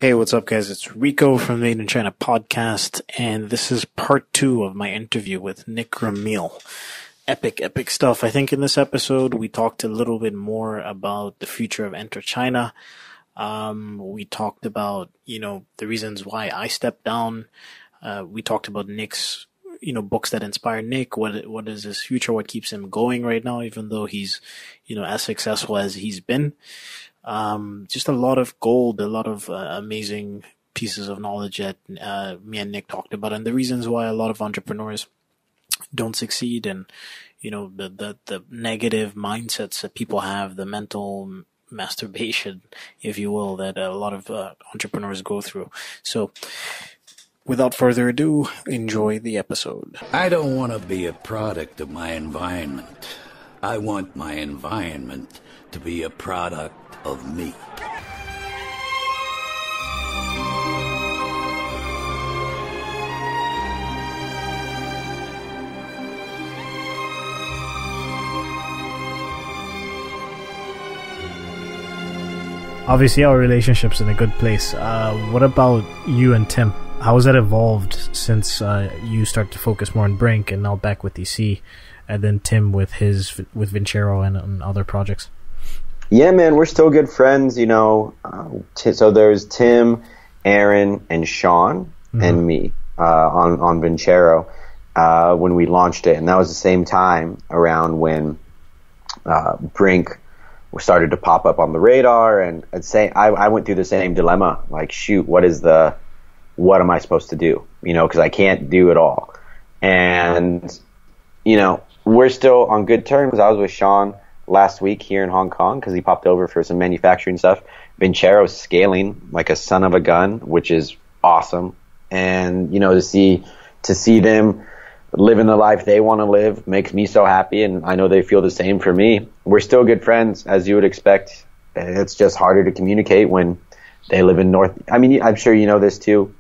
Hey, what's up, guys? It's Rico from the EnterChina podcast, and this is part 2 of my interview with Nick Ramil. Epic stuff. I think in this episode, we talked a little bit more about the future of EnterChina. We talked about, the reasons why I stepped down. We talked about Nick's, books that inspire Nick. What is his future? What keeps him going right now, even though he's, as successful as he's been. Just a lot of gold, a lot of amazing pieces of knowledge that me and Nick talked about, and the reasons why a lot of entrepreneurs don't succeed, and the negative mindsets that people have, the mental masturbation, if you will, that a lot of entrepreneurs go through. So, without further ado, enjoy the episode. I don't want to be a product of my environment. I want my environment to be a product of me. Obviously, our relationship's in a good place. What about you and Tim? How has that evolved since you started to focus more on Brink and now back with DC, and then Tim with Vincero and other projects? Yeah, man, we're still good friends, so there's Tim, Aaron, and Shawn and me on Vincero when we launched it. And that was the same time around when Brink started to pop up on the radar. And I went through the same dilemma, like, shoot, what am I supposed to do? Because I can't do it all. And, we're still on good terms. I was with Shawn last week here in Hong Kong because he popped over for some manufacturing stuff. Vincero's scaling like a son of a gun, which is awesome. And, to see them living the life they want to live makes me so happy. And I know they feel the same for me. We're still good friends, as you would expect. It's just harder to communicate when they live in I'm sure you know this too.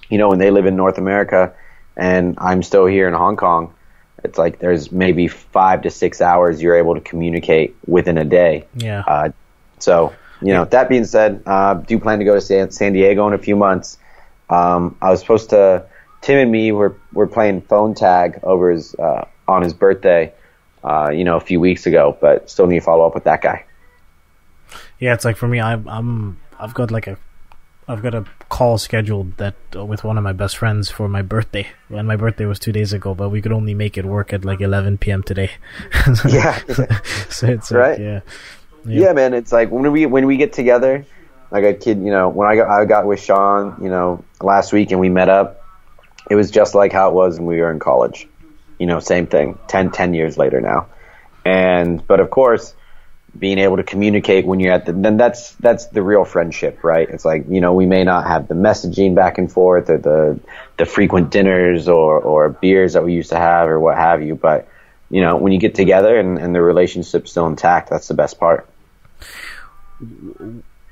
When they live in North America and I'm still here in Hong Kong, it's like there's maybe 5 to 6 hours you're able to communicate within a day. Yeah. That being said, do plan to go to San Diego in a few months. I was supposed to, Tim and me were playing phone tag over on his birthday, a few weeks ago, but still need to follow up with that guy. Yeah, it's like for me, I've got a call scheduled that with one of my best friends for my birthday, and my birthday was 2 days ago, but we could only make it work at like 11 p.m. today. Yeah. So it's right. Like, yeah, man. It's like when we get together, like a kid, when I got with Shawn, last week and we met up, it was just like how it was when we were in college. Same thing. 10 years later now, but of course, being able to communicate when you're then that's the real friendship, right? It's like, we may not have the messaging back and forth or the frequent dinners or beers that we used to have or what have you. But, when you get together and the relationship's still intact, that's the best part.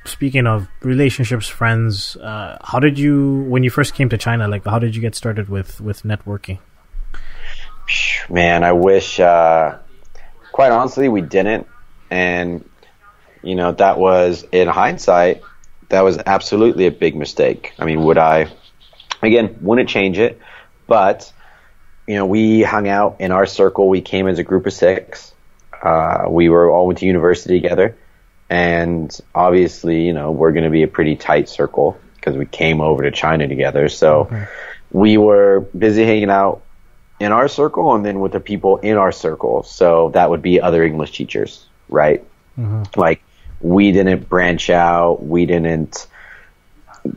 Speaking of relationships, friends, how did you, when you first came to China, like how did you get started with networking? Man, I wish, quite honestly, we didn't. And, that was, in hindsight, that was absolutely a big mistake. I mean, wouldn't change it. But, we hung out in our circle. We came as a group of 6. We were all went to university together. And obviously, we're going to be a pretty tight circle because we came over to China together. So we were busy hanging out in our circle and then with the people in our circle. So that would be other English teachers. Right? Like, we didn't branch out. We didn't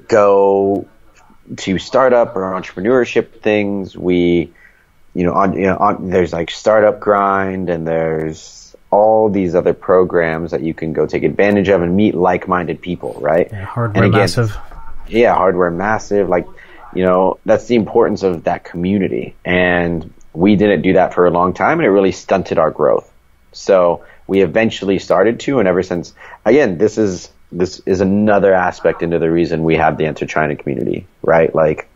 go to startup or entrepreneurship things. We, there's like Startup Grind, and there's all these other programs that you can go take advantage of and meet like-minded people, right? Yeah, Hardware Massive. Yeah, Hardware Massive. Like, that's the importance of that community. And we didn't do that for a long time, and it really stunted our growth. So we eventually started to, and ever since, again, this is another aspect into the reason we have the EnterChina community, right? Like,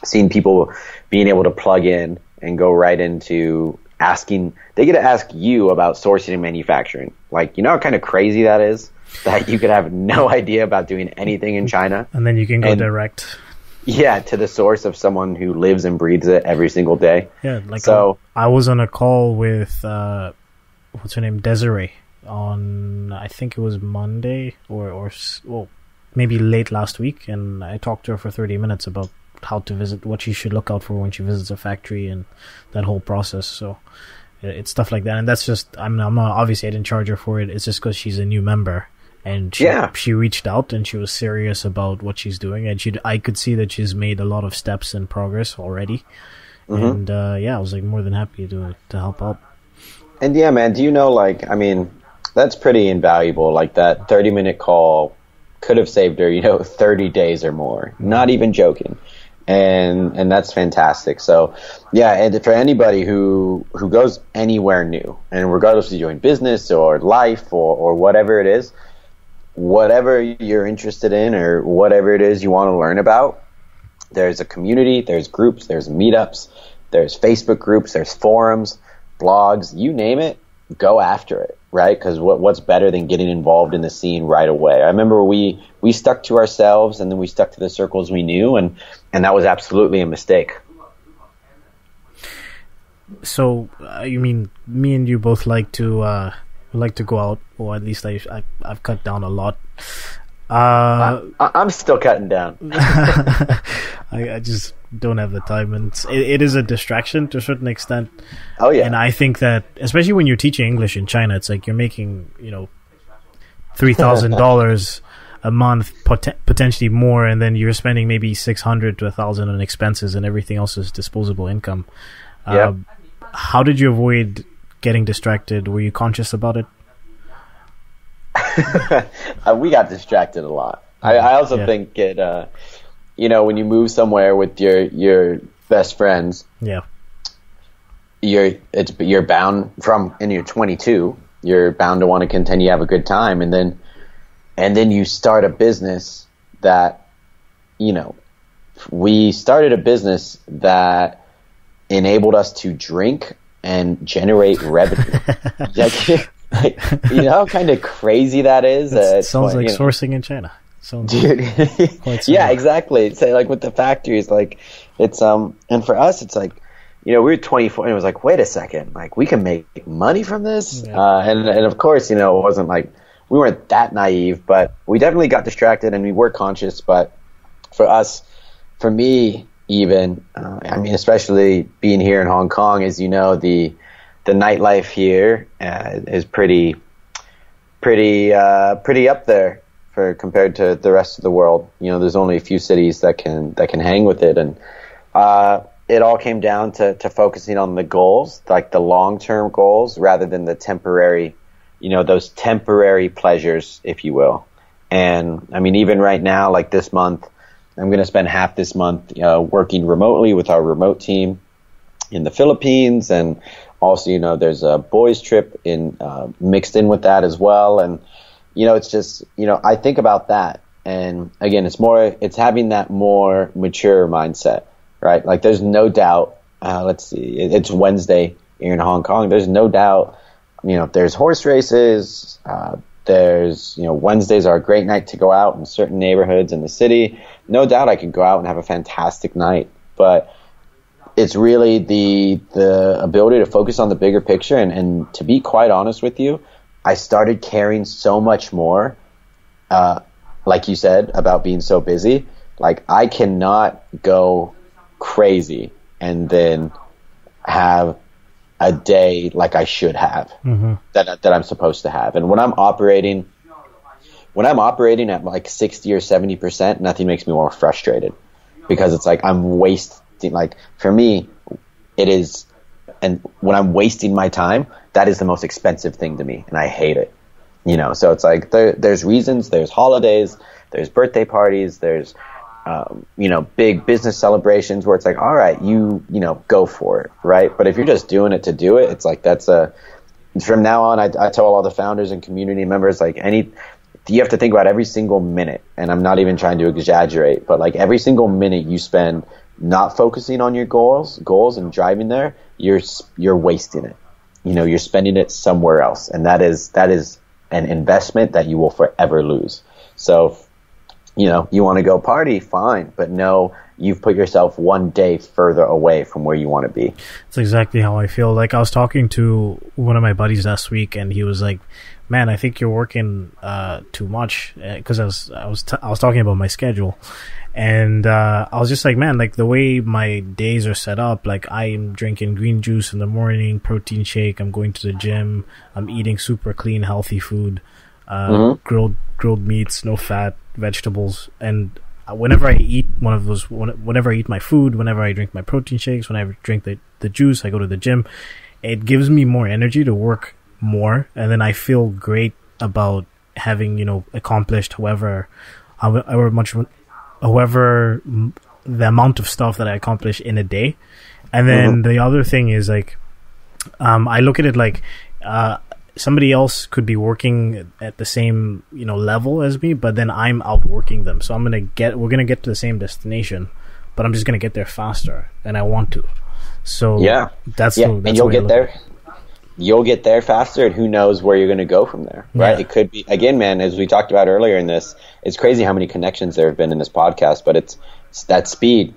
seeing people being able to plug in and go right into asking, they get to ask you about sourcing and manufacturing. Like, how kind of crazy that is? that you could have no idea about doing anything in China. And then you can go direct. Yeah, to the source of someone who lives and breathes it every single day. Yeah, like so, I was on a call with, what's her name, Desiree, on, I think it was Monday or maybe late last week, and I talked to her for 30 minutes about how to visit, what she should look out for when she visits a factory and that whole process. So it's stuff like that, and that's just, I'm not, obviously I didn't charge her for it, it's just because she's a new member. And she reached out and she was serious about what she's doing, and I could see that she's made a lot of steps and progress already. And I was like more than happy to help out. And yeah, man, do you know, like, I mean, that's pretty invaluable. Like that 30-minute call could have saved her, 30 days or more. Not even joking. And that's fantastic. So yeah, and for anybody who goes anywhere new, and regardless if you're doing business or life or whatever it is, whatever you're interested in or whatever it is you want to learn about, there's a community, there's groups, there's meetups, there's Facebook groups, there's forums, blogs, you name it, go after it, right? Because what's better than getting involved in the scene right away? I remember we stuck to ourselves, and then we stuck to the circles we knew, and that was absolutely a mistake. So you mean me and you both like to go out, or at least I've cut down a lot. I'm still cutting down. I just don't have the time, and it is a distraction to a certain extent. Oh yeah. And I think that especially when you're teaching English in China, it's like you're making $3,000 a month, potentially more, and then you're spending maybe $600 to $1,000 on expenses, and everything else is disposable income. Yeah. How did you avoid getting distracted? Were you conscious about it? We got distracted a lot. I also think it, when you move somewhere with your best friends, you're bound and you're 22, you're bound to want to continue to have a good time, and then you start a business that, we started a business that enabled us to drink and generate revenue. How kind of crazy that is. It sounds like sourcing in China. Dude. Yeah, exactly. So like with the factories, like it's and for us, it's like, we were 24, and it was like, wait a second, like we can make money from this. And of course, it wasn't like we weren't that naive, but we definitely got distracted and we were conscious. But for me, even, especially being here in Hong Kong, as you know, the nightlife here is pretty up there compared to the rest of the world. There's only a few cities that can hang with it, and it all came down to focusing on the goals, like the long-term goals, rather than the temporary, those temporary pleasures, if you will. And even right now, like this month, I'm going to spend half this month working remotely with our remote team in the Philippines, and also, there's a boys trip mixed in with that as well. And, it's just, I think about that. And again, it's having that more mature mindset, right? Like there's no doubt, let's see, it's Wednesday here in Hong Kong. There's no doubt, there's horse races. There's, Wednesdays are a great night to go out in certain neighborhoods in the city. No doubt I could go out and have a fantastic night, but it's really the ability to focus on the bigger picture. And to be quite honest with you, I started caring so much more, like you said, about being so busy. Like I cannot go crazy and then have a day like I should have, that I'm supposed to have. And when I'm operating at like 60 or 70%, nothing makes me more frustrated, because it's like I'm wasting. Like for me, it is, and when I'm wasting my time, that is the most expensive thing to me, and I hate it. So it's like there's reasons, there's holidays, there's birthday parties, there's big business celebrations where it's like, all right, go for it, right? But if you're just doing it to do it, it's like from now on, I tell all the founders and community members, like you have to think about every single minute, and I'm not even trying to exaggerate, but like every single minute you spend not focusing on your goals and driving there, you're wasting it. You're spending it somewhere else, and that is an investment that you will forever lose. So, you know, you want to go party, fine, but no, you've put yourself one day further away from where you want to be. That's exactly how I feel. Like, I was talking to one of my buddies last week, and he was like, "Man, I think you're working too much," because I was talking about my schedule, and I was just like, "Man, like the way my days are set up, like I'm drinking green juice in the morning, protein shake, I'm going to the gym, I'm eating super clean, healthy food, grilled meats, no fat, vegetables, and whenever I eat whenever I eat my food, whenever I drink my protein shakes, whenever I drink the juice, I go to the gym, it gives me more energy to work more, and then I feel great about having, you know, accomplished however the amount of stuff that I accomplish in a day. And then the other thing is, like, I look at it like somebody else could be working at the same, you know, level as me, but then I'm outworking them. So we're gonna get to the same destination, but I'm just gonna get there faster, and I want to. So that's and you'll get there. You'll get there faster, and who knows where you're going to go from there, right? It could be, again, man, as we talked about earlier in this, it's crazy how many connections there have been in this podcast, but it's that speed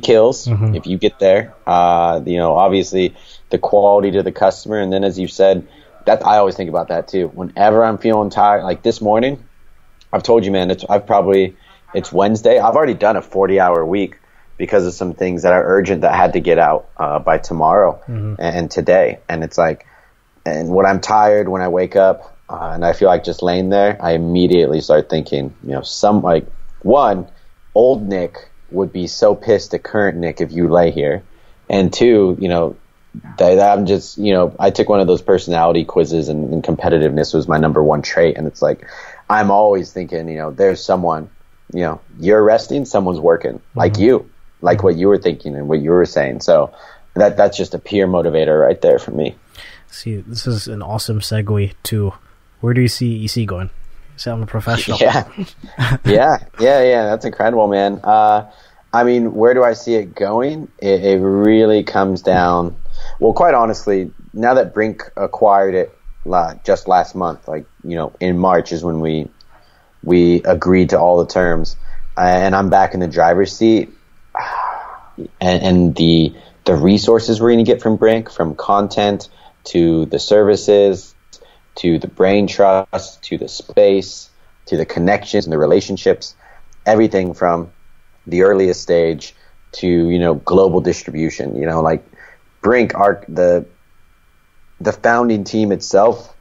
kills. If you get there, you know, obviously the quality to the customer. And then, as you said, that I always think about that too. Whenever I'm feeling tired, like this morning, I've told you, man, it's Wednesday. I've already done a 40-hour week because of some things that are urgent that had to get out by tomorrow and today. And it's like, and when I'm tired, when I wake up and I feel like just laying there, I immediately start thinking, you know, old Nick would be so pissed at current Nick if you lay here. And two, you know, that I'm just, you know, I took one of those personality quizzes, and competitiveness was my number one trait. And it's like, I'm always thinking, you know, there's someone, you know, you're resting, someone's working, like you, like what you were thinking and what you were saying. So that's just a peer motivator right there for me. See, this is an awesome segue to, where do you see EC going? So I'm a professional. Yeah. That's incredible, man. I mean, where do I see it going? It really comes down. Well, quite honestly, now that Brink acquired it just last month, like, you know, in March is when we agreed to all the terms, and I'm back in the driver's seat, and the resources we're going to get from Brink, from content to the services, to the brain trust, to the space, to the connections and the relationships, everything from the earliest stage to, you know, global distribution. You know, like Brink, the founding team itself,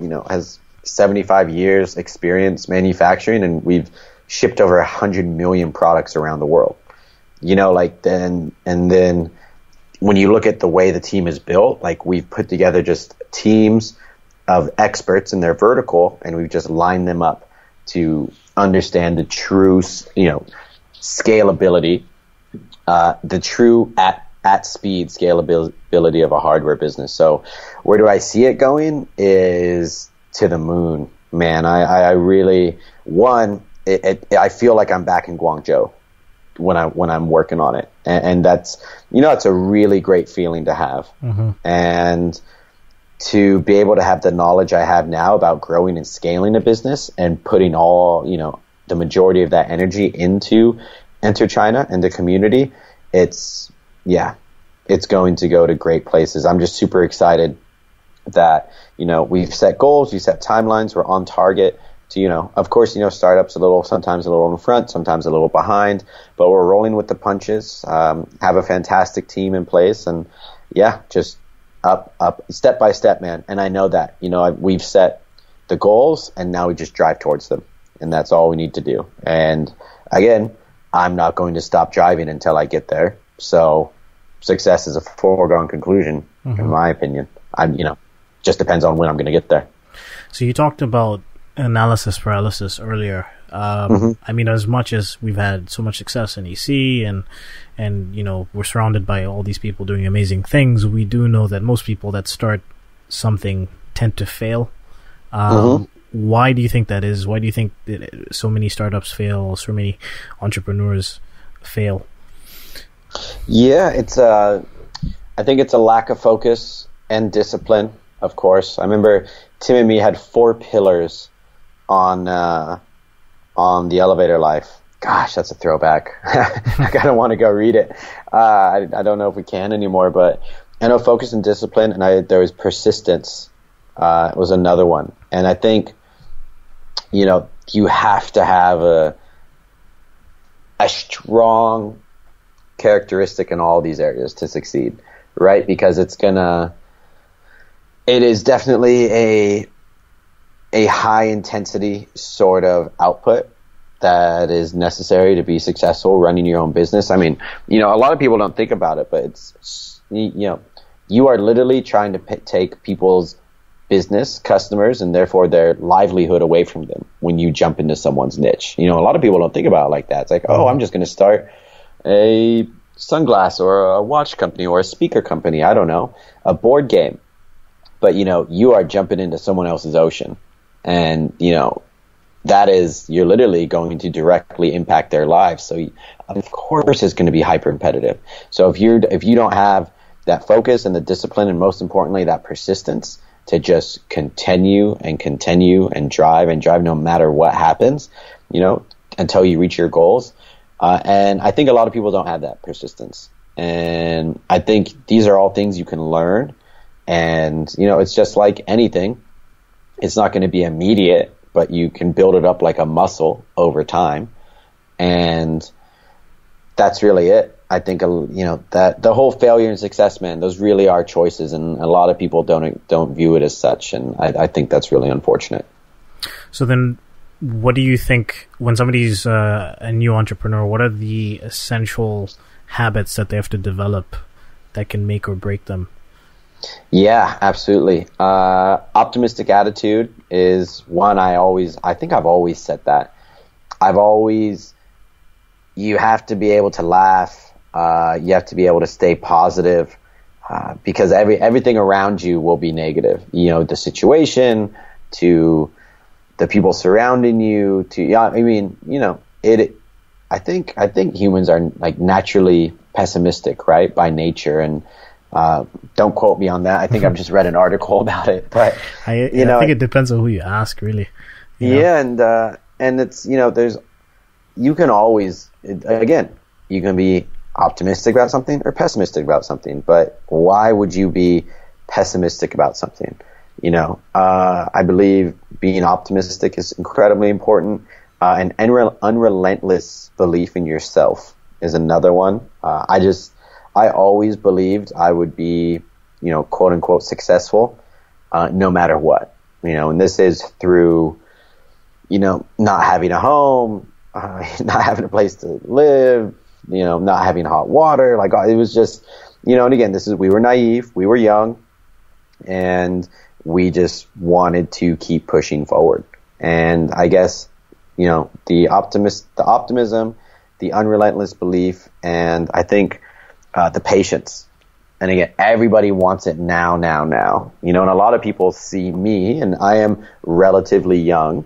you know, has 75 years experience manufacturing, and we've shipped over 100 million products around the world. You know, like then when you look at the way the team is built, like we've put together just teams of experts in their vertical, and we've just lined them up to understand the true, you know, scalability, the true at speed scalability of a hardware business. So where do I see it going is to the moon, man. I really, I feel like I'm back in Guangzhou when I'm working on it, and that's, you know, it's a really great feeling to have, and to be able to have the knowledge I have now about growing and scaling a business and putting all, you know, the majority of that energy into EnterChina and the community. It's going to go to great places. I'm just super excited that, you know, we've set goals, we set timelines, we're on target to, you know, of course, you know, startups sometimes a little in front, sometimes a little behind, but we're rolling with the punches, have a fantastic team in place, and just up step by step, man. And I know that, you know, we've set the goals, and now we just drive towards them, and that's all we need to do. And again, I'm not going to stop driving until I get there. So success is a foregone conclusion, in my opinion. Just depends on when I'm going to get there. So you talked about analysis paralysis earlier. I mean, as much as we've had so much success in EC and you know, we're surrounded by all these people doing amazing things, we do know that most people that start something tend to fail. Why do you think that is? Why do you think that so many startups fail, so many entrepreneurs fail? Yeah, I think it's a lack of focus and discipline. of course. I remember Tim and me had 4 pillars on the elevator life. Gosh, that's a throwback. I kind of want to go read it. I don't know if we can anymore, but I know focus and discipline, and there was persistence was another one. And I think, you have to have a strong characteristic in all these areas to succeed, right? Because it is definitely a high intensity sort of output that is necessary to be successful running your own business. I mean, a lot of people don't think about it, but it's, you are literally trying to take people's business, customers, and therefore their livelihood away from them when you jump into someone's niche. A lot of people don't think about it like that. It's like, oh, I'm just going to start a sunglass or a watch company or a speaker company. I don't know, a board game. But, you are jumping into someone else's ocean. And, you're literally going to directly impact their lives. So, of course, it's going to be hyper competitive. So if you don't have that focus and the discipline, and most importantly, that persistence to just continue and drive no matter what happens, until you reach your goals. And I think a lot of people don't have that persistence. And I think these are all things you can learn. And, it's just like anything. It's not going to be immediate, but you can build it up like a muscle over time. And that's really it. I think, that the whole failure and success, man, those really are choices. And a lot of people don't view it as such. And I think that's really unfortunate. So then what do you think when somebody's a new entrepreneur, what are the essential habits that they have to develop that can make or break them? Yeah, absolutely. Optimistic attitude is one I think I've always said that. You have to be able to laugh. You have to be able to stay positive, because everything around you will be negative. The situation, to the people surrounding you, I think humans are like naturally pessimistic, right, by nature. And don't quote me on that. I think I've just read an article about it, but I think it depends on who you ask, really. Yeah, and it's you can always, again, you can be optimistic about something or pessimistic about something, but why would you be pessimistic about something? I believe being optimistic is incredibly important. An unrelentless belief in yourself is another one. I always believed I would be, quote unquote successful, no matter what, and this is through, not having a home, not having a place to live, not having hot water. Like, it was just, and again, we were naive, we were young, and we just wanted to keep pushing forward. And I guess, the optimism, the unrelentless belief, and I think, the patience. And again, everybody wants it now. And a lot of people see me, and I am relatively young,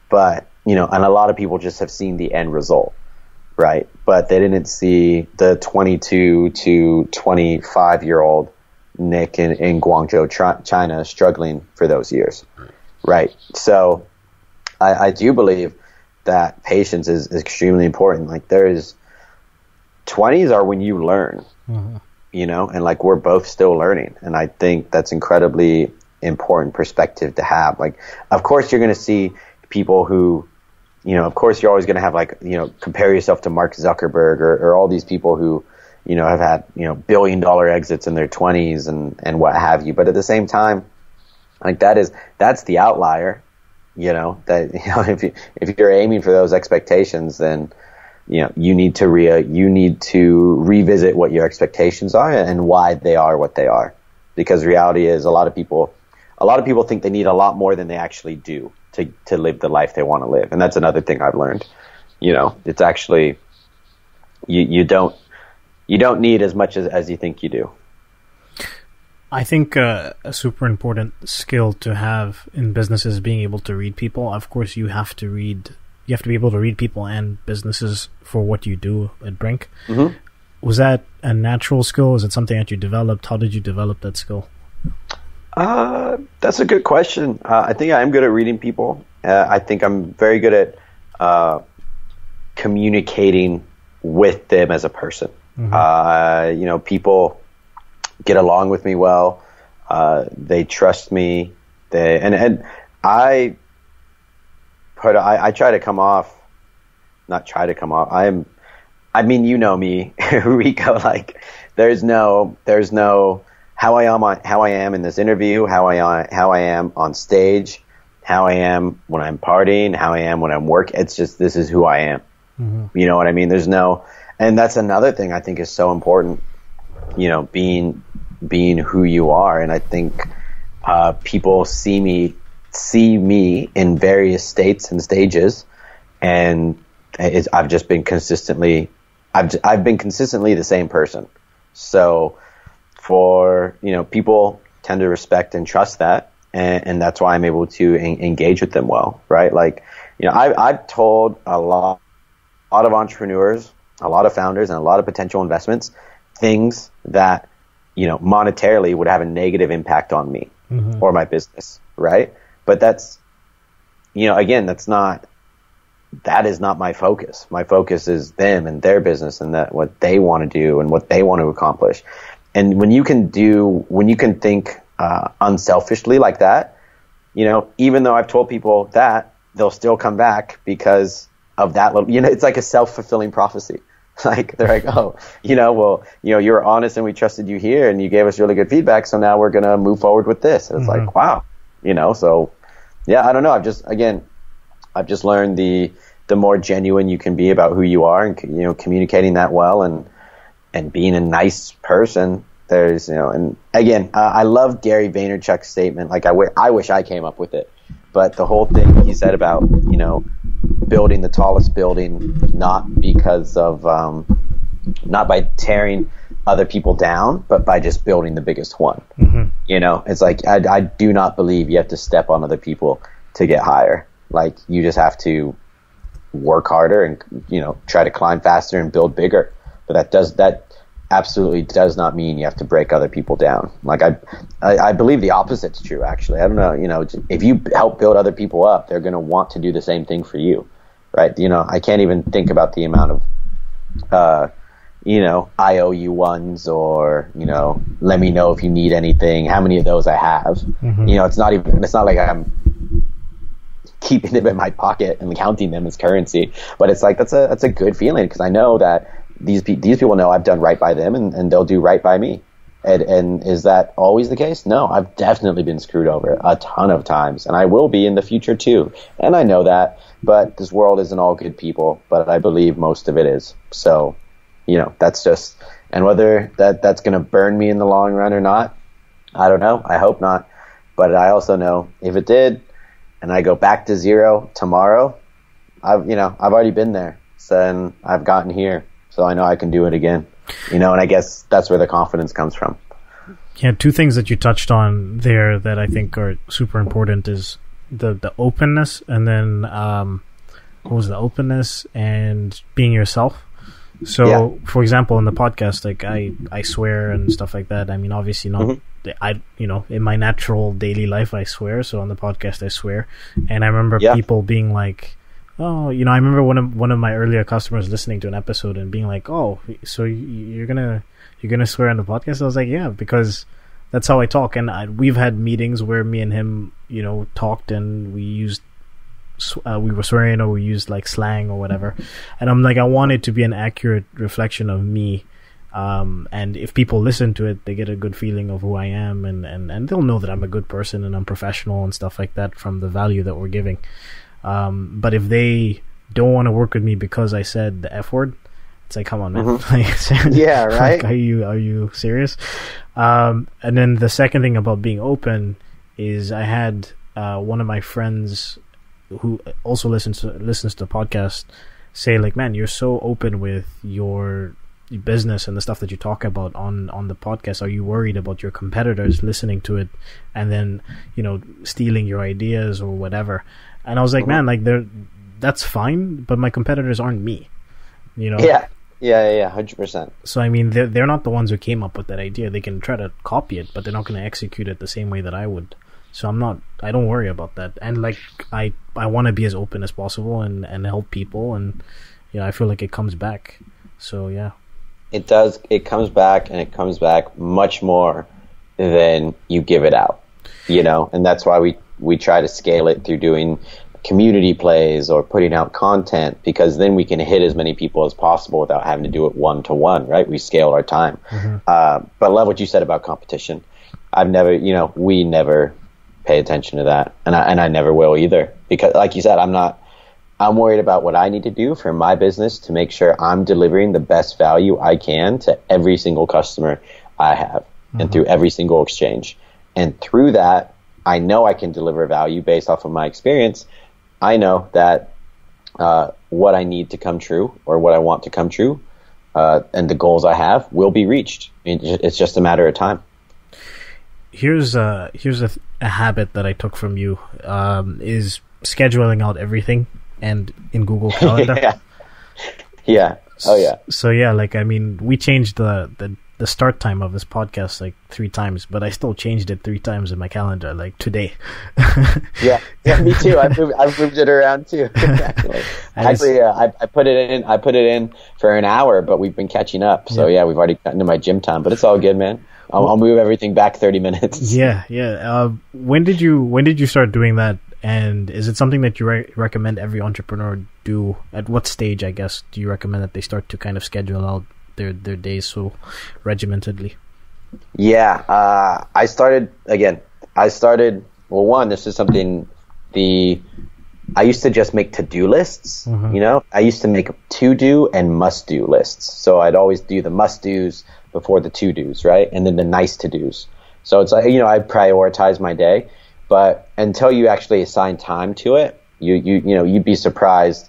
but, and a lot of people just have seen the end result, right? But they didn't see the 22 to 25-year-old Nick in Guangzhou, China, struggling for those years, right? So I do believe that patience is extremely important. Like, 20s are when you learn, and like, we're both still learning. And I think that's incredibly important perspective to have. Like, of course you're going to see people who, of course you're always going to have, like, compare yourself to Mark Zuckerberg or all these people who, have had, $1 billion exits in their 20s and what have you. But at the same time, like, that's the outlier, that, if you're aiming for those expectations, then, you need to revisit what your expectations are and why they are what they are. Because reality is, a lot of people think they need a lot more than they actually do to live the life they want to live. And that's another thing I've learned. It's actually, you don't need as much as you think you do. I think a super important skill to have in business is being able to read people. Of course, you have to be able to read people and businesses for what you do at Brink. Mm-hmm. Was that a natural skill? Is it something that you developed? How did you develop that skill? That's a good question. I think I am good at reading people. I think I'm very good at communicating with them as a person. People get along with me well. They trust me. I try to come off, not try to come off. I mean, you know me, Rico, like there's no how I am in this interview, how I am on stage, how I am when I'm partying, how I am when I'm working. It's just, this is who I am. You know what I mean? And that's another thing I think is so important, being who you are. And I think people see me in various states and stages, and I've been consistently the same person. So people tend to respect and trust that, and that's why I'm able to engage with them well, right? Like, I've told a lot of entrepreneurs, a lot of founders, and a lot of potential investments things that, monetarily would have a negative impact on me or my business, right? But that's, again, that is not my focus. My focus is them and their business and that what they want to do and what they want to accomplish. And when you can think unselfishly like that, even though I've told people that, they'll still come back because of that little, it's like a self-fulfilling prophecy. Like they're like, oh, you were honest and we trusted you here and you gave us really good feedback. So now we're going to move forward with this. And it's like, wow, so yeah, I don't know. I've just learned the more genuine you can be about who you are and, communicating that well and being a nice person. There's, and again, I love Gary Vaynerchuk's statement. Like I wish I came up with it, but the whole thing he said about, building the tallest building, not because of, not by tearing other people down, but by just building the biggest one. It's like, I do not believe you have to step on other people to get higher. Like you just have to work harder and, try to climb faster and build bigger. But that absolutely does not mean you have to break other people down. Like I believe the opposite's true, actually. I don't know, if you help build other people up, they're going to want to do the same thing for you, right? I can't even think about the amount of, IOU or, let me know if you need anything, how many of those I have. It's not like I'm keeping them in my pocket and counting them as currency, but it's like, that's a good feeling because I know that these people know I've done right by them and they'll do right by me. And is that always the case? No, I've definitely been screwed over a ton of times and I will be in the future too. And I know that, but this world isn't all good people, but I believe most of it is. So, that's just, and whether that's going to burn me in the long run or not, I don't know. I hope not. But I also know if it did and I go back to zero tomorrow, I've already been there. So, and I've gotten here. So I know I can do it again, and I guess that's where the confidence comes from. Yeah, two things that you touched on there that I think are super important is the openness, and then what was the openness and being yourself. So, for example, in the podcast, like I swear and stuff like that. I mean, obviously not. In my natural daily life, I swear. So on the podcast, I swear, and I remember people being like, oh, I remember one of my earlier customers listening to an episode and being like, oh, so you're gonna swear on the podcast? I was like, yeah, because that's how I talk. And we've had meetings where me and him, talked and we were swearing or we used like slang or whatever. And I'm like, I want it to be an accurate reflection of me. And if people listen to it, they get a good feeling of who I am and they'll know that I'm a good person and I'm professional and stuff like that from the value that we're giving. But if they don't want to work with me because I said the F word, it's like, come on, man. Yeah, right. Like, are you serious? And then the second thing about being open is I had one of my friends who also listens to the podcast say like, man, you're so open with your business and the stuff that you talk about on the podcast. Are you worried about your competitors listening to it and then stealing your ideas or whatever? And I was like, man, like that's fine, but my competitors aren't me, Yeah. Yeah, 100%. So I mean, they're not the ones who came up with that idea. They can try to copy it, but they're not going to execute it the same way that I would. So I don't worry about that. And like, I want to be as open as possible and help people, and I feel like it comes back. So yeah. It does. It comes back, and it comes back much more than you give it out, and that's why we try to scale it through doing community plays or putting out content, because then we can hit as many people as possible without having to do it one-to-one, right? We scale our time. Mm-hmm. But I love what you said about competition. We never pay attention to that, and I never will either, because like you said, I'm worried about what I need to do for my business to make sure I'm delivering the best value I can to every single customer I have, mm-hmm. and through every single exchange. And through that, I know I can deliver value based off of my experience. I know that what I need to come true, or what I want to come true, and the goals I have will be reached. It's just a matter of time. Here's a habit that I took from you, is scheduling out everything and in Google Calendar. Yeah. Oh yeah. So yeah, like, I mean, we changed the start time of this podcast like 3 times, but I still changed it 3 times in my calendar, like today. yeah, me too. I've moved it around too. Actually, I put it in for an hour, but we've been catching up. So yeah, we've already gotten to my gym time, but it's all good, man. I'll move everything back 30 minutes. Yeah. When did you start doing that? And is it something that you recommend every entrepreneur do? At what stage, I guess, do you recommend that they start to kind of schedule out their days so regimentedly? Yeah, I started, well, this is something, I used to just make to-do lists, mm-hmm. I used to make to-do and must-do lists. So I'd always do the must-dos before the to-dos, right? And then the nice-to-dos. So it's like, I prioritize my day, but until you actually assign time to it, you'd be surprised.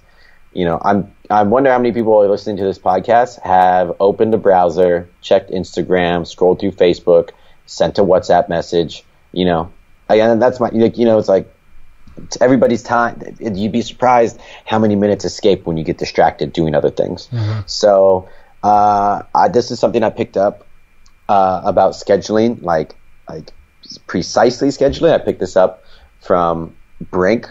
I wonder how many people are listening to this podcast have opened a browser, checked Instagram, scrolled through Facebook, sent a WhatsApp message. And that's it's like, it's everybody's time. You'd be surprised how many minutes escape when you get distracted doing other things. Mm-hmm. So this is something I picked up about scheduling, like precisely scheduling. I picked this up from Brink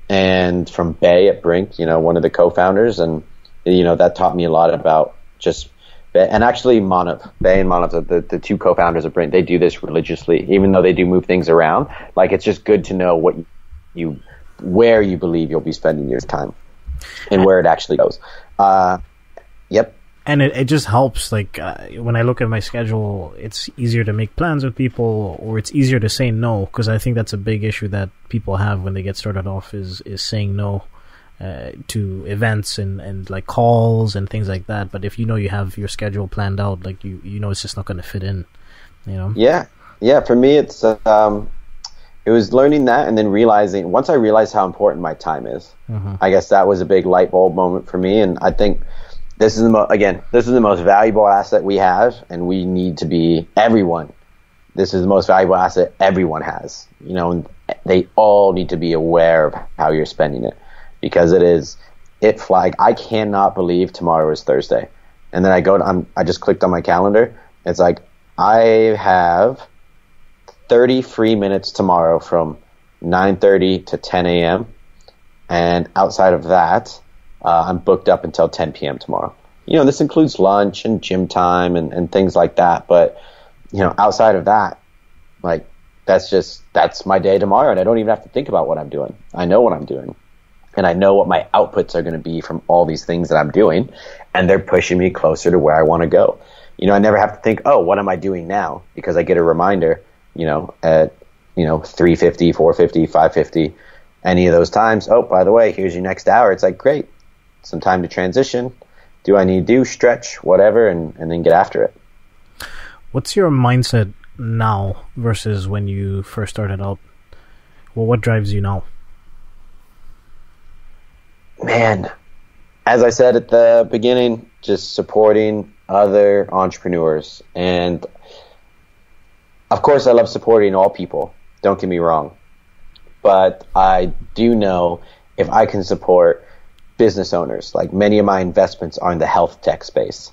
and from Bay at Brink, one of the co-founders, and that taught me a lot about and actually Bay and Manav, the 2 co-founders of Brink, they do this religiously, even though they do move things around. Like, it's just good to know where you believe you'll be spending your time and where it actually goes. Yep. And it just helps, like, when I look at my schedule, it's easier to make plans with people, or it's easier to say no, because I think that's a big issue that people have when they get started off is saying no to events and like calls and things like that. But if you have your schedule planned out, like, it's just not going to fit in, Yeah, for me, it's it was learning that, and then realizing, once I realized how important my time is, mm-hmm. I guess that was a big light bulb moment for me. And I think this is the most valuable asset we have, and we need to be everyone. This is the most valuable asset everyone has, and they all need to be aware of how you're spending it, because I cannot believe tomorrow is Thursday. And then I just clicked on my calendar. It's like, I have 30 free minutes tomorrow from 9:30 to 10 a.m. And outside of that, I'm booked up until 10 p.m. tomorrow. This includes lunch and gym time and things like that. But, outside of that, like, that's my day tomorrow. And I don't even have to think about what I'm doing. I know what I'm doing. And I know what my outputs are going to be from all these things that I'm doing. And they're pushing me closer to where I want to go. I never have to think, what am I doing now? Because I get a reminder, at, 3:50, 4:50, 5:50, any of those times. Oh, by the way, here's your next hour. It's like, great. Some time to transition. Do I need to stretch, whatever, and then get after it. What's your mindset now versus when you first started out? Well, what drives you now? Man, as I said at the beginning, just supporting other entrepreneurs. And of course, I love supporting all people. Don't get me wrong. But I do know if I can support business owners. Like many of my investments are in the health tech space.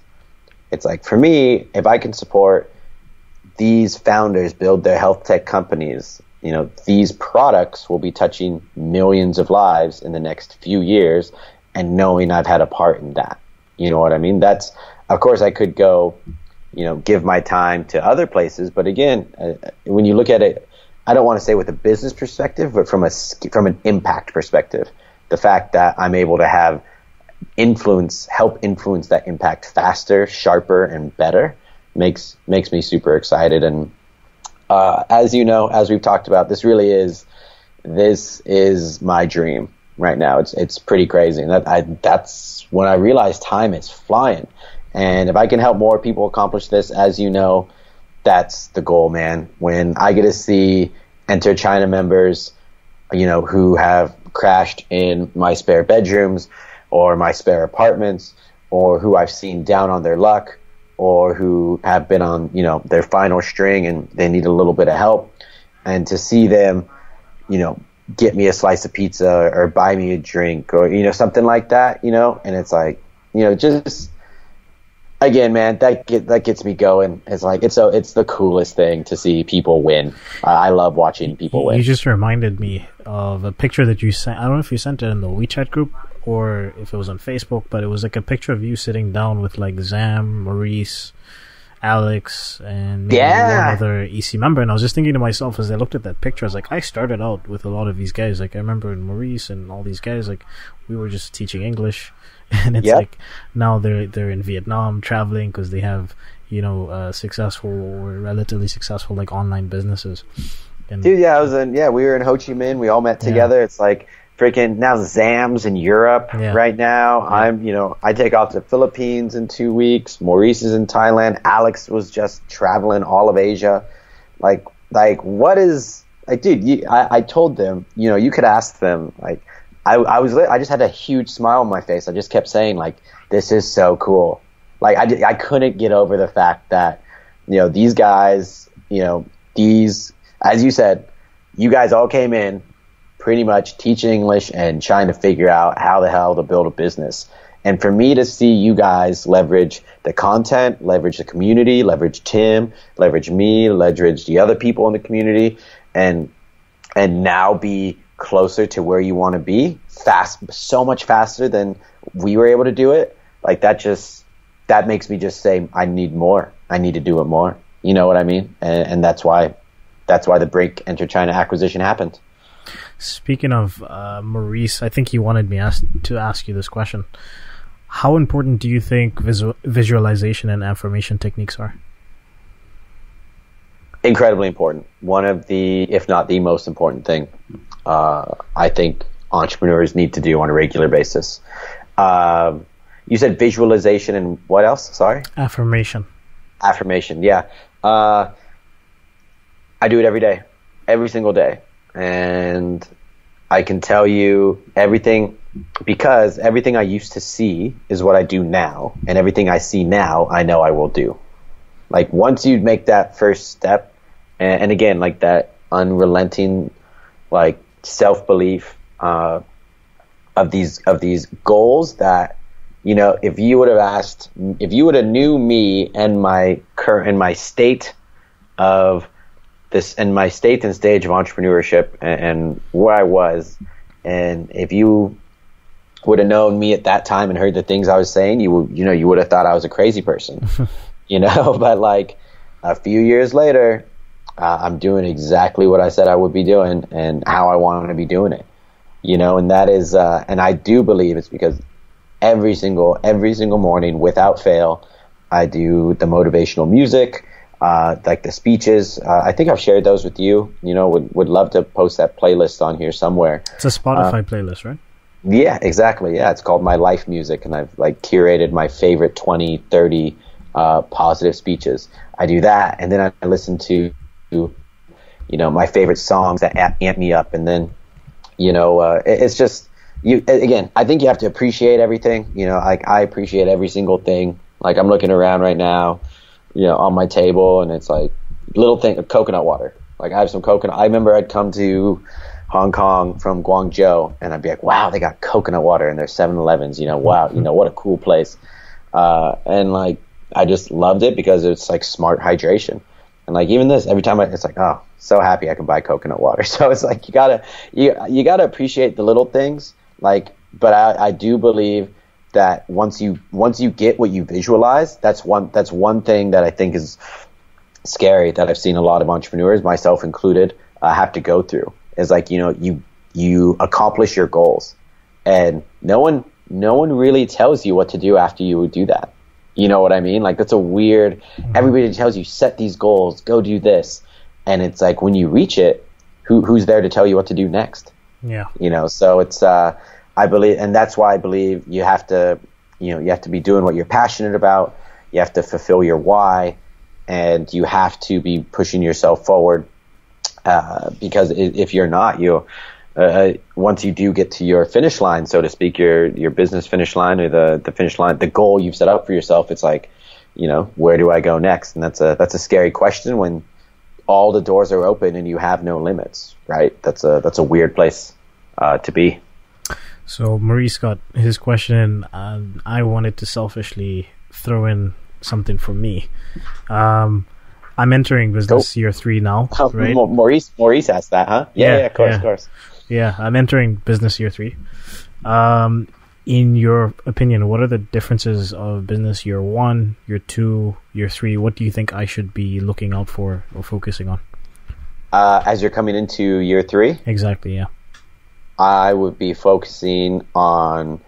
It's like, for me, if I can support these founders build their health tech companies, you know, these products will be touching millions of lives in the next few years, and knowing I've had a part in that. You know what I mean? That's, of course, I could go, you know, give my time to other places. But again, when you look at it, I don't want to say with a business perspective, but from an impact perspective, the fact that I'm able to have help influence that impact faster, sharper, and better makes me super excited. And as you know, as we've talked about, this is my dream right now. It's pretty crazy. And that's when I realized time is flying. And if I can help more people accomplish this, as you know, that's the goal, man. When I get to see EnterChina members, you know, who have crashed in my spare bedrooms or my spare apartments, or who I've seen down on their luck, or who have been on, you know, their final string and they need a little bit of help, and to see them, you know, get me a slice of pizza or buy me a drink or, you know, something like that, you know, and it's like, you know, just, again, man, that gets me going. It's like, it's the coolest thing to see people win. I love watching people win. You just reminded me of a picture that you sent. I don't know if you sent it in the WeChat group or if it was on Facebook, but it was like a picture of you sitting down with like Zam, Maurice, Alex, and maybe one other EC member. And I was just thinking to myself as I looked at that picture, I was like, I started out with a lot of these guys. Like I remember Maurice and all these guys, like we were just teaching English. And it's like now they're in Vietnam traveling because they have, you know, successful or relatively successful like online businesses. And dude, we were in Ho Chi Minh. We all met together. It's like freaking now Zam's in Europe right now. I take off to the Philippines in 2 weeks. Maurice is in Thailand. Alex was just traveling all of Asia. Like what is like, dude? I told them, you know, you could ask them like. I just had a huge smile on my face. I just kept saying, like, this is so cool. Like, I couldn't get over the fact that, you know, these guys, you know, as you said, you guys all came in pretty much teaching English and trying to figure out how the hell to build a business. And for me to see you guys leverage the content, leverage the community, leverage Tim, leverage me, leverage the other people in the community, and now be closer to where you want to be so much faster than we were able to do it. Like that makes me just say, I need more. I need to do it more. You know what I mean? And that's why the Break EnterChina acquisition happened. Speaking of Maurice, I think he wanted me to ask you this question. How important do you think visualization and affirmation techniques are? Incredibly important. One of the, if not the most important thing I think entrepreneurs need to do on a regular basis. You said visualization and what else? Sorry? Affirmation, yeah. I do it every day, every single day. And I can tell you everything, because everything I used to see is what I do now. And everything I see now, I know I will do. Like once you make that first step, and again, like that unrelenting, like self-belief of these goals that, you know, if you would have knew me and my state of this and my state and stage of entrepreneurship and where I was, and if you would have known me at that time and heard the things I was saying, you would have thought I was a crazy person. You know, but like a few years later, I'm doing exactly what I said I would be doing and how I wanted to be doing it, you know, and that is, and I do believe it's because every single morning without fail, I do the motivational music, like the speeches. I think I've shared those with you, you know, would love to post that playlist on here somewhere. It's a Spotify playlist, right? Yeah, exactly. Yeah. It's called My Life Music. And I've like curated my favorite 20, 30, positive speeches. I do that. And then I listen to, you know, my favorite songs that amp me up. And then, you know, it's just, again, I think you have to appreciate everything. You know, like I appreciate every single thing. Like I'm looking around right now, you know, on my table, and it's like little thing of coconut water. Like I have some coconut. I remember I'd come to Hong Kong from Guangzhou, and I'd be like, wow, they got coconut water in their 7-Elevens, wow, what a cool place. And like, I just loved it because it's like smart hydration. And like, even this, every time it's like, oh, so happy I can buy coconut water. So it's like, you gotta appreciate the little things. Like, but I do believe that once you get what you visualize, that's one thing that I think is scary that I've seen a lot of entrepreneurs, myself included, have to go through. Is like, you accomplish your goals, and no one really tells you what to do after you do that. You know what I mean? Like, that's a weird, everybody tells you, set these goals, go do this. And it's like, when you reach it, who's there to tell you what to do next? Yeah. So it's, I believe, and that's why I believe you have to be doing what you're passionate about. You have to fulfill your why, and you have to be pushing yourself forward. Because if you're not, once you do get to your finish line, so to speak, your business finish line, or the finish line, the goal you've set up for yourself, it's like, where do I go next? And that's a scary question when all the doors are open and you have no limits, right? That's a weird place to be. So Maurice got his question, and I wanted to selfishly throw in something from me. I'm entering business year 3 now, right? Maurice asked that, huh? Yeah, of course. Yeah, I'm entering business year 3. In your opinion, what are the differences of business year 1, year 2, year 3? What do you think I should be looking out for or focusing on? As you're coming into year 3? Exactly, yeah. I would be focusing on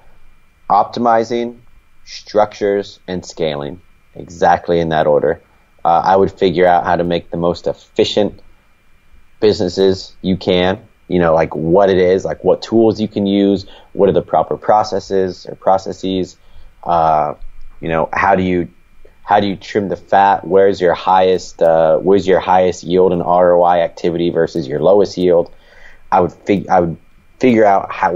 optimizing, structures, and scaling, exactly in that order. I would figure out how to make the most efficient businesses you can, like what it is, like what tools you can use, what are the proper processes, how do you trim the fat, where's your highest yield and ROI activity versus your lowest yield. I would figure out how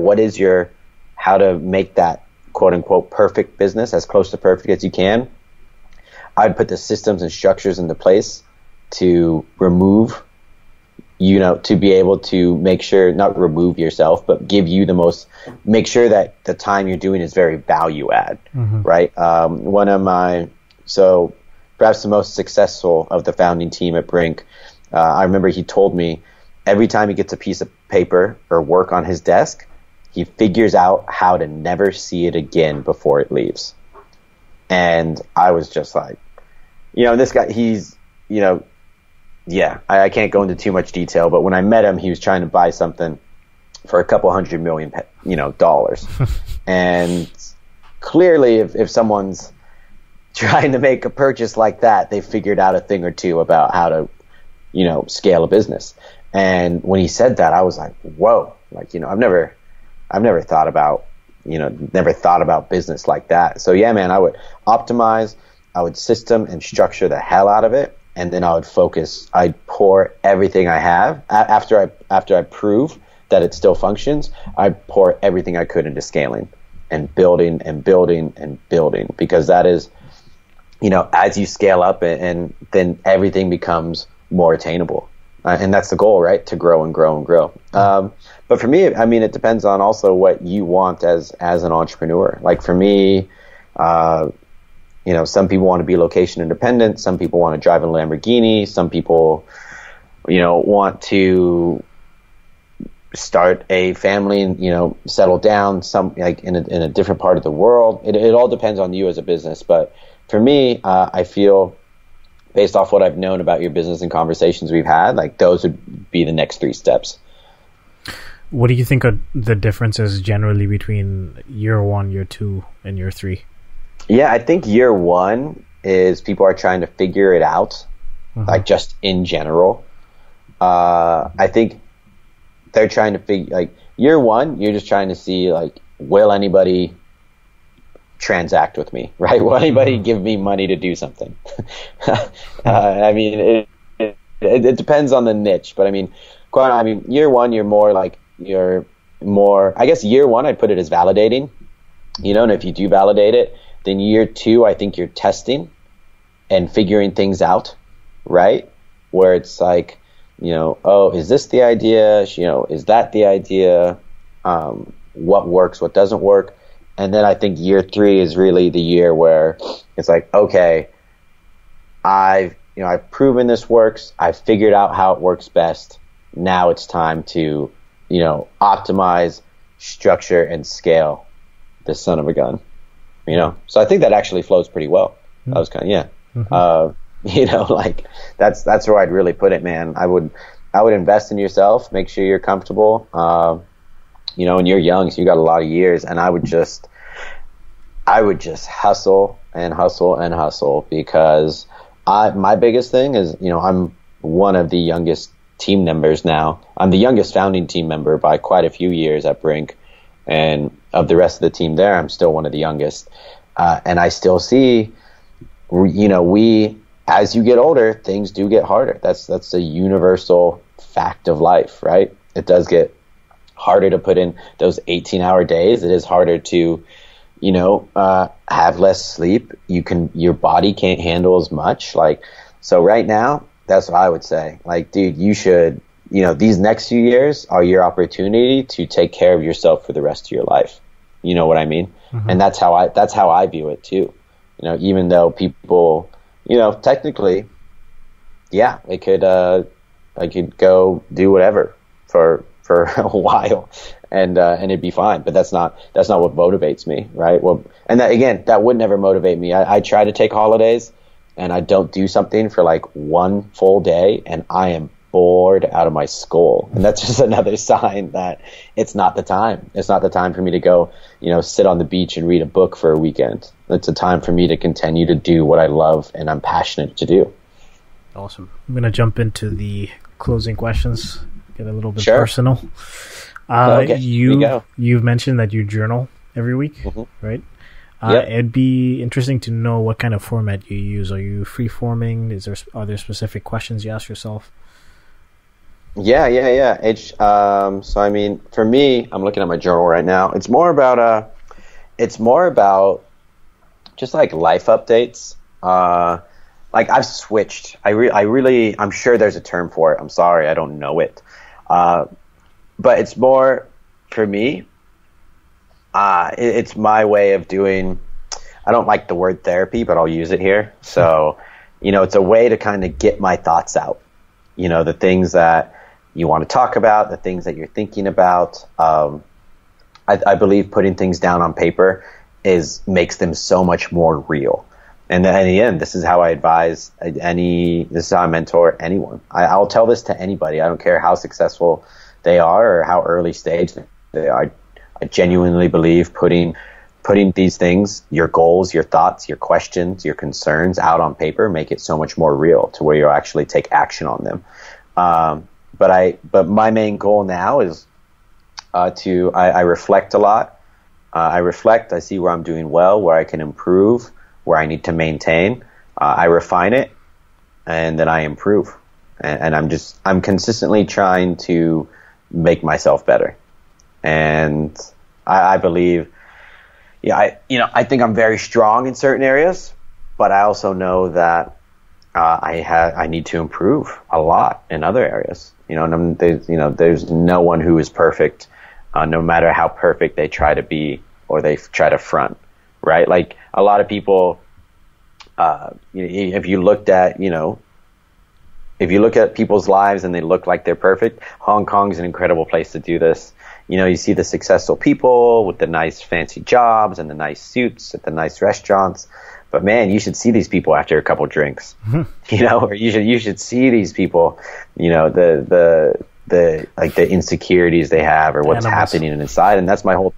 to make that quote unquote perfect business, as close to perfect as you can. I'd put the systems and structures into place to remove, to be able to make sure, not remove yourself, but give you make sure that the time you're doing is very value add, right? So perhaps the most successful of the founding team at Brink, I remember he told me every time he gets a piece of paper or work on his desk, he figures out how to never see it again before it leaves. And I was just like, this guy, he's, I can't go into too much detail, but when I met him, he was trying to buy something for a couple $100 million, dollars. And clearly, if someone's trying to make a purchase like that, they figured out a thing or two about how to, scale a business. And when he said that, I was like, whoa, like, I've never thought about, never thought about business like that. So yeah, man, I would optimize, I would system and structure the hell out of it. And then I would focus, I'd pour everything I have after I prove that it still functions. I'd pour everything I could into scaling and building and building and building, because that is, as you scale up and then everything becomes more attainable. And that's the goal, right? To grow and grow and grow. But for me, it depends on also what you want as an entrepreneur. Like for me, some people want to be location independent. Some people want to drive a Lamborghini. Some people, want to start a family and, settle down some like in a different part of the world. It all depends on you as a business. But for me, I feel, based off what I've known about your business and conversations we've had, like those would be the next 3 steps. What do you think are the differences generally between year 1, year 2, and year 3? Yeah, I think year 1 is people are trying to figure it out, like just in general. I think they're trying to figure, like year 1, you're just trying to see, like, will anybody transact with me, right? Will anybody give me money to do something? It depends on the niche, but year 1, I guess year 1, I'd put it as validating, and if you do validate it, then year 2, I think you're testing and figuring things out, right? Where it's like, oh, is this the idea? Is that the idea? What works, what doesn't work? And then I think year 3 is really the year where it's like, okay, I've proven this works. I've figured out how it works best. Now it's time to, optimize, structure, and scale this son of a gun. So I think that actually flows pretty well. That was kind of, like that's where I'd really put it, man. I would invest in yourself, make sure you're comfortable. And you're young, so you got a lot of years, and I would just hustle and hustle and hustle, because my biggest thing is, I'm one of the youngest team members now. I'm the youngest founding team member by quite a few years at Brink, and of the rest of the team there, I'm still one of the youngest. And I still see, as you get older, things do get harder. That's a universal fact of life, right? It does get harder to put in those 18-hour days. It is harder to, have less sleep. Your body can't handle as much. So right now, that's what I would say. Dude, you should, these next few years are your opportunity to take care of yourself for the rest of your life. You know what I mean? Mm-hmm. And that's how I view it too. Even though people, technically, yeah, I could go do whatever for a while, and it'd be fine. But that's not what motivates me, right? Well, and that would never motivate me. I try to take holidays, and I don't do something for one full day, and I am bored out of my skull. And that's just another sign that it's not the time. It's not the time for me to go, sit on the beach and read a book for a weekend. It's a time for me to continue to do what I love and I'm passionate to do. Awesome. I'm going to jump into the closing questions, get a little bit personal. Okay. You've mentioned that you journal every week, right? Yep. It'd be interesting to know what kind of format you use. Are you free forming? Are there specific questions you ask yourself? Yeah. So I mean, for me, I'm looking at my journal right now. It's more about just life updates. I've switched. I'm sure there's a term for it. I'm sorry, I don't know it. But it's more, for me, it's my way of doing, I don't like the word therapy, but I'll use it here. So, it's a way to kind of get my thoughts out. The things that you want to talk about, the things that you're thinking about. I believe putting things down on paper makes them so much more real. And then in the end, this is how I advise this is how I mentor anyone. I'll tell this to anybody. I don't care how successful they are or how early stage they are. I genuinely believe putting these things, your goals, your thoughts, your questions, your concerns out on paper make it so much more real to where you'll actually take action on them. But my main goal now is I reflect a lot. I see where I'm doing well, where I can improve, where I need to maintain. I refine it, and then I improve. And I'm consistently trying to make myself better. And I believe, I think I'm very strong in certain areas, but I also know that I need to improve a lot in other areas. There's no one who is perfect, no matter how perfect they try to be or they try to front, right? Like a lot of people, if you look at people's lives and they look like they're perfect, Hong Kong's an incredible place to do this. You see the successful people with the nice fancy jobs and the nice suits at the nice restaurants. But man, you should see these people after a couple drinks, or you should see these people, the insecurities they have or what's happening inside. And that's my whole,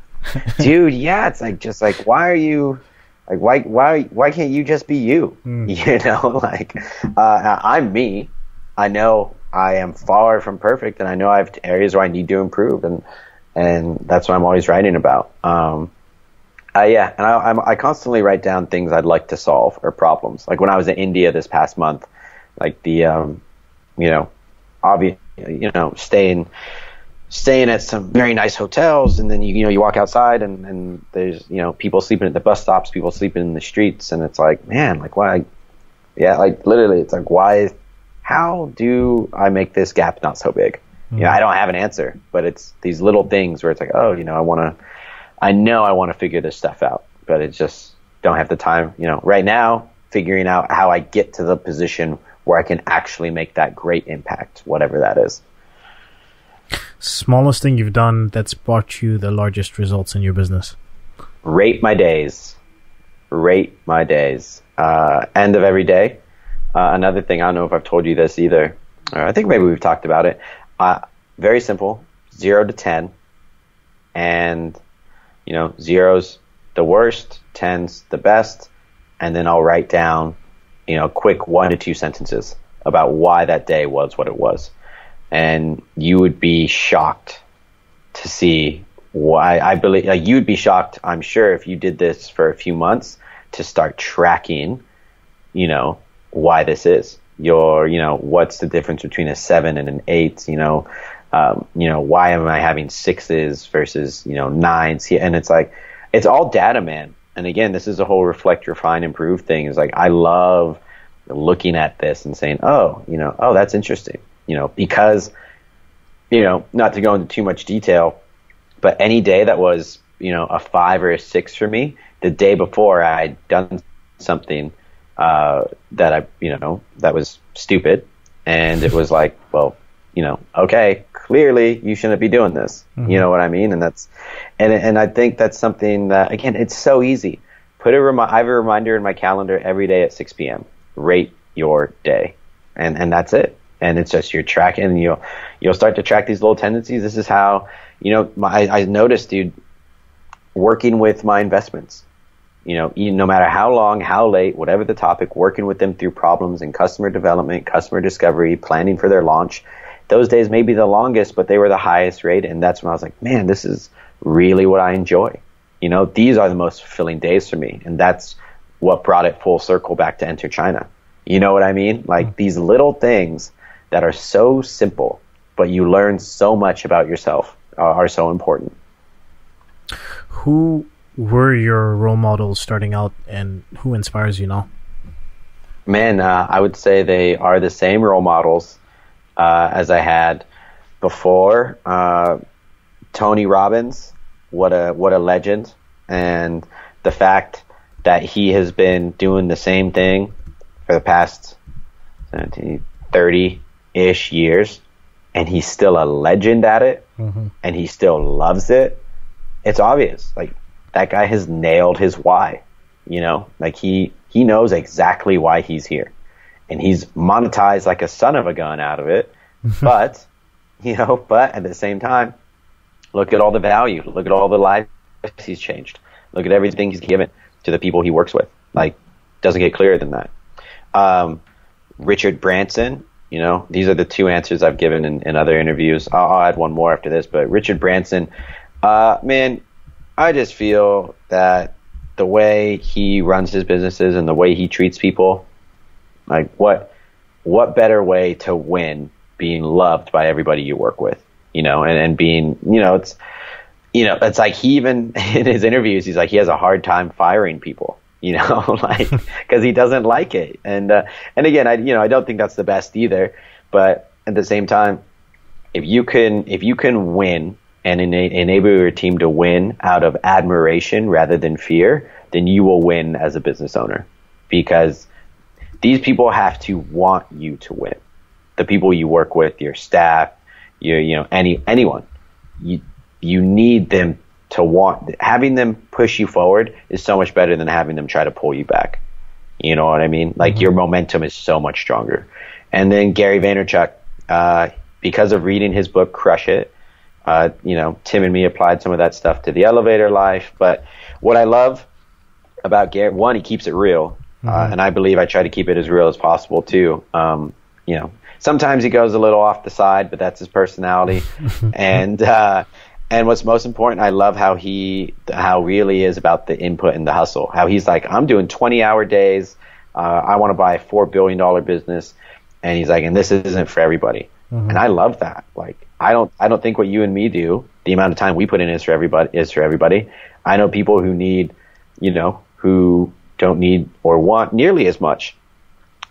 dude. Yeah. It's why are you, why can't you just be you? I'm me. I know I am far from perfect, and I know I have areas where I need to improve, and that's what I'm always writing about. I constantly write down things I'd like to solve or problems. Like when I was in India this past month, staying at some very nice hotels, and then you walk outside and there's people sleeping at the bus stops, people sleeping in the streets, and it's like, man, like why? Yeah, like literally, it's like why how do I make this gap not so big? I don't have an answer, but it's these little things where it's like, oh, I know I want to figure this stuff out, but it's just don't have the time. Right now, figuring out how I get to the position where I can actually make that great impact, whatever that is. Smallest thing you've done that's brought you the largest results in your business? Rate my days. End of every day. Another thing, I don't know if I've told you this either. I think maybe we've talked about it. Very simple, 0 to 10. And, 0's the worst, 10's the best. And then I'll write down, quick 1 to 2 sentences about why that day was what it was. And you would be shocked to see why. I believe you'd be shocked, I'm sure, if you did this for a few months to start tracking, why this is. What's the difference between a 7 and an 8? Why am I having 6s versus 9s? And it's like, it's all data, man. And again, this is a whole reflect, refine, improve thing. It's like, I love looking at this and saying, oh, that's interesting. Because, not to go into too much detail, but any day that was, a 5 or a 6 for me, the day before I'd done something that that was stupid. And it was like, well, okay, clearly you shouldn't be doing this. Mm-hmm. You know what I mean? And and I think that's something that, again, it's so easy. I have a reminder in my calendar every day at 6 p.m. Rate your day. And that's it. And it's just you're tracking, and you'll start to track these little tendencies. This is how, I noticed, dude, working with my investments, no matter how long, how late, whatever the topic, working with them through problems in customer development, customer discovery, planning for their launch. Those days may be the longest, but they were the highest rate. And that's when I was like, man, this is really what I enjoy. These are the most fulfilling days for me. And that's what brought it full circle back to EnterChina. You know what I mean? Like these little things that are so simple, but you learn so much about yourself are so important. Who were your role models starting out, and who inspires you now? Man, I would say they are the same role models as I had before. Tony Robbins, what a legend. And the fact that he has been doing the same thing for the past 30-ish years, and he's still a legend at it, and he still loves it. It's obvious. Like, that guy has nailed his why. Like he knows exactly why he's here, and he's monetized like a son of a gun out of it. But at the same time, look at all the value, look at all the lives he's changed, look at everything he's given to the people he works with. Like, doesn't get clearer than that. Richard Branson, these are the 2 answers I've given in other interviews. I'll add one more after this, but Richard Branson, man, I just feel that the way he runs his businesses and the way he treats people, like what better way to win being loved by everybody you work with, and being, it's like he even in his interviews, he's like, he has a hard time firing people, like, cause he doesn't like it. And again, I don't think that's the best either, but at the same time, if you can win and enable your team to win out of admiration rather than fear, then you will win as a business owner, because these people have to want you to win. The people you work with, your staff, anyone, you need them to want. Having them push you forward is so much better than having them try to pull you back. You know what I mean? Like, your momentum is so much stronger. And then Gary Vaynerchuk, because of reading his book, Crush It, Tim and me applied some of that stuff to the elevator life. But what I love about Gary, one, he keeps it real. And I believe I try to keep it as real as possible too. Sometimes he goes a little off the side, but that's his personality. And what's most important, I love how real he is about the input and the hustle. How he's like, I'm doing 20-hour days. I want to buy a $4 billion business. And he's like, and this isn't for everybody. And I love that. Like, I don't think what you and me do, the amount of time we put in is for everybody. I know people who need, who don't need or want nearly as much.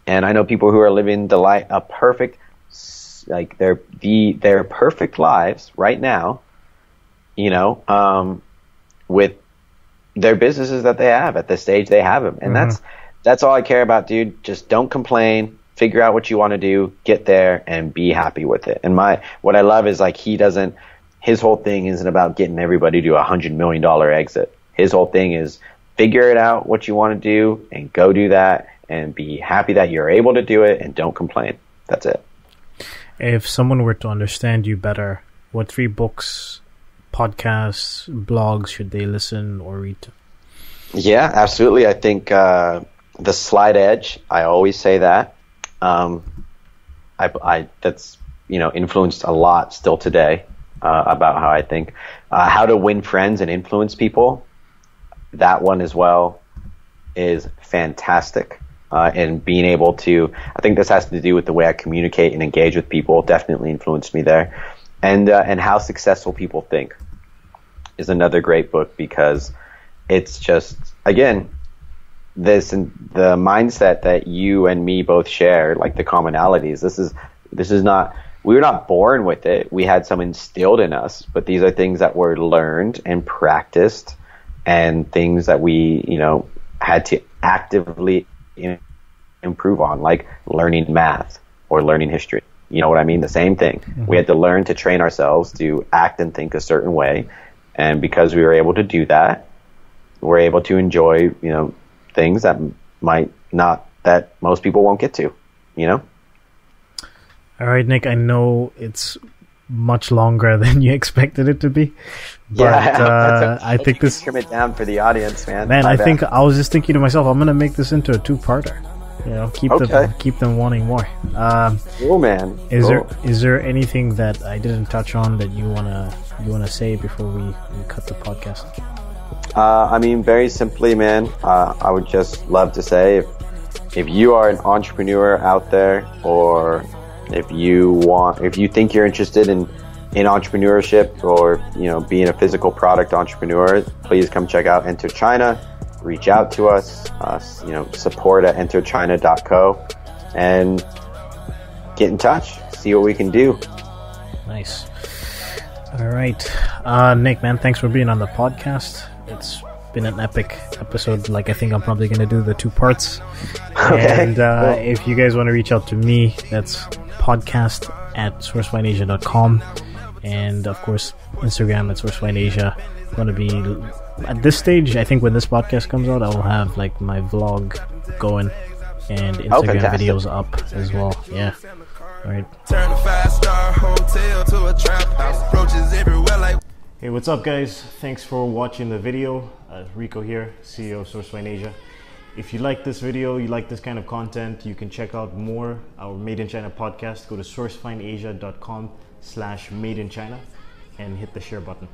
And I know people who are living a perfect, like their perfect lives right now, you know, with their businesses that they have at the stage they have them. And that's all I care about, dude. Just don't complain, figure out what you want to do, get there and be happy with it. And what I love is like, his whole thing isn't about getting everybody to $100 million exit. His whole thing is figure it out what you want to do and go do that and be happy that you're able to do it and don't complain. That's it. If someone were to understand you better, what 3 books, podcasts, blogs should they listen or read to? Yeah, absolutely. I think The Slight Edge, I always say that. That's, you know, influenced a lot still today about how I think. How to Win Friends and Influence People. That one as well is fantastic. And being able to, I think this has to do with the way I communicate and engage with people, definitely influenced me there. And How Successful People Think is another great book, because it's just, again, the mindset that you and me both share, like the commonalities. This is not, we were not born with it. We had some instilled in us, but these are things that were learned and practiced, and things that we, you know, had to actively improve on, like learning math or learning history. You know what I mean? The same thing. We had to learn to train ourselves to act and think a certain way. And because we were able to do that, we're able to enjoy, you know, things that that most people won't get to, you know? All right, Nick, I know it's much longer than you expected it to be, but I think this trim it down for the audience, man. I was just thinking to myself, I'm gonna make this into a 2-parter. You know, keep them wanting more. Cool, man. Is there anything that I didn't touch on that you wanna say before we cut the podcast? I mean, very simply, man, I would just love to say, if you are an entrepreneur out there, or if you think you're interested in entrepreneurship, or, you know, being a physical product entrepreneur, please come check out EnterChina. Reach out to us, you know, support at EnterChina.co, and get in touch. See what we can do. Nice. All right, Nick, man, thanks for being on the podcast. It's been an epic episode. Like, I think I'm probably going to do the 2 parts. Okay, and cool. If you guys want to reach out to me, that's podcast@sourcefineasia.com, and of course Instagram at sourcefineasia. I'm going to be, at this stage, I think when this podcast comes out, I'll have like my vlog going and Instagram videos up as well. Yeah. All right. Turn a 5-star hotel to a trap house. Roaches everywhere like. Hey, what's up, guys? Thanks for watching the video. Rico here, CEO of SourceFine Asia. If you like this video, you like this kind of content, you can check out more our Made in China podcast. Go to sourcefineasia.com/Made in China and hit the share button.